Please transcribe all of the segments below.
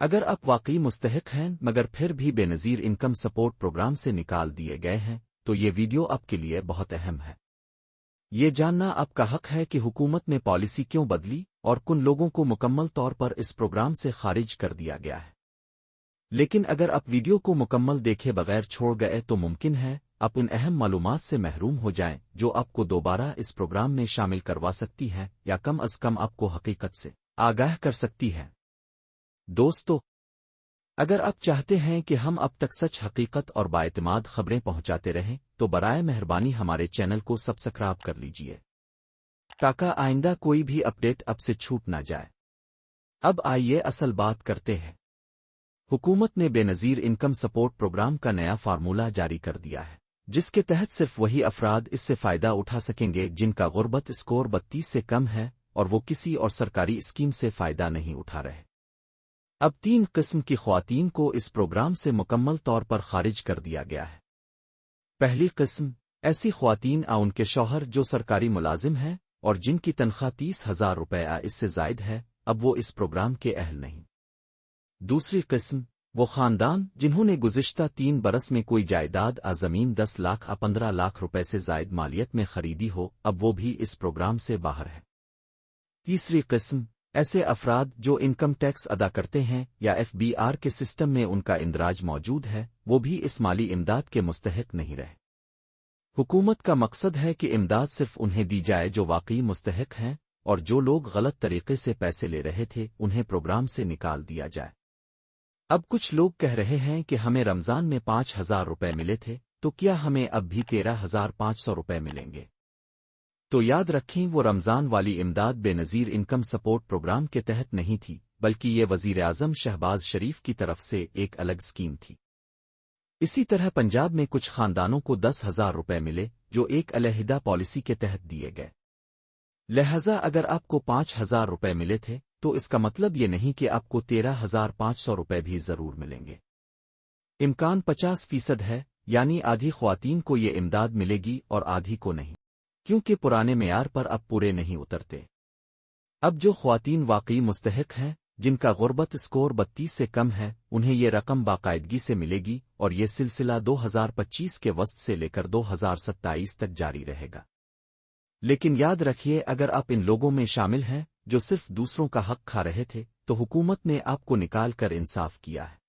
اگر آپ واقعی مستحق ہیں مگر پھر بھی بے نظیر انکم سپورٹ پروگرام سے نکال دیے گئے ہیں تو یہ ویڈیو آپ کے لیے بہت اہم ہے۔ یہ جاننا آپ کا حق ہے کہ حکومت نے پالیسی کیوں بدلی اور کن لوگوں کو مکمل طور پر اس پروگرام سے خارج کر دیا گیا ہے۔ لیکن اگر آپ ویڈیو کو مکمل دیکھے بغیر چھوڑ گئے تو ممکن ہے آپ ان اہم معلومات سے محروم ہو جائیں جو آپ کو دوبارہ اس پروگرام میں شامل کروا سکتی ہیں یا کم از کم آپ کو حقیقت سے آگاہ کر سکتی ہے۔ دوستو، اگر آپ چاہتے ہیں کہ ہم اب تک سچ، حقیقت اور باعتماد خبریں پہنچاتے رہیں تو برائے مہربانی ہمارے چینل کو سبسکرائب کر لیجئے تاکہ آئندہ کوئی بھی اپڈیٹ اب سے چھوٹ نہ جائے۔ اب آئیے اصل بات کرتے ہیں۔ حکومت نے بے نظیر انکم سپورٹ پروگرام کا نیا فارمولہ جاری کر دیا ہے جس کے تحت صرف وہی افراد اس سے فائدہ اٹھا سکیں گے جن کا غربت اسکور 32 سے کم ہے اور وہ کسی اور سرکاری اسکیم سے فائدہ نہیں اٹھا رہے۔ اب 3 قسم کی خواتین کو اس پروگرام سے مکمل طور پر خارج کر دیا گیا ہے۔ پہلی قسم ایسی خواتین ان کے شوہر جو سرکاری ملازم ہیں اور جن کی تنخواہ 30,000 روپے اس سے زائد ہے، اب وہ اس پروگرام کے اہل نہیں۔ دوسری قسم وہ خاندان جنہوں نے گزشتہ 3 برس میں کوئی جائیداد زمین 10 لاکھ 15 لاکھ روپے سے زائد مالیت میں خریدی ہو، اب وہ بھی اس پروگرام سے باہر ہے۔ تیسری قسم ایسے افراد جو انکم ٹیکس ادا کرتے ہیں یا FBR کے سسٹم میں ان کا اندراج موجود ہے، وہ بھی اس مالی امداد کے مستحق نہیں رہے۔ حکومت کا مقصد ہے کہ امداد صرف انہیں دی جائے جو واقعی مستحق ہیں اور جو لوگ غلط طریقے سے پیسے لے رہے تھے انہیں پروگرام سے نکال دیا جائے۔ اب کچھ لوگ کہہ رہے ہیں کہ ہمیں رمضان میں 5,000 روپے ملے تھے تو کیا ہمیں اب بھی 13,500 روپے ملیں گے؟ تو یاد رکھیں، وہ رمضان والی امداد بے نظیر انکم سپورٹ پروگرام کے تحت نہیں تھی بلکہ یہ وزیر اعظم شہباز شریف کی طرف سے ایک الگ اسکیم تھی۔ اسی طرح پنجاب میں کچھ خاندانوں کو 10,000 روپے ملے جو ایک علیحدہ پالیسی کے تحت دیے گئے۔ لہذا اگر آپ کو 5,000 روپے ملے تھے تو اس کا مطلب یہ نہیں کہ آپ کو 13,500 روپے بھی ضرور ملیں گے۔ امکان 50% ہے، یعنی آدھی خواتین کو یہ امداد ملے گی اور آدھی کو نہیں، کیونکہ پرانے معیار پر اب پورے نہیں اترتے۔ اب جو خواتین واقعی مستحق ہیں جن کا غربت اسکور 32 سے کم ہے انہیں یہ رقم باقاعدگی سے ملے گی اور یہ سلسلہ 2025 کے وسط سے لے کر 2027 تک جاری رہے گا۔ لیکن یاد رکھیے، اگر آپ ان لوگوں میں شامل ہیں جو صرف دوسروں کا حق کھا رہے تھے تو حکومت نے آپ کو نکال کر انصاف کیا ہے۔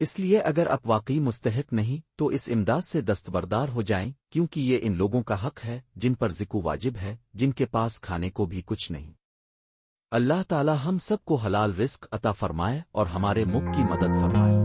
اس لیے اگر آپ واقعی مستحق نہیں تو اس امداد سے دستبردار ہو جائیں، کیونکہ یہ ان لوگوں کا حق ہے جن پر زکوٰۃ واجب ہے، جن کے پاس کھانے کو بھی کچھ نہیں۔ اللہ تعالی ہم سب کو حلال رزق عطا فرمائے اور ہمارے ملک کی مدد فرمائے۔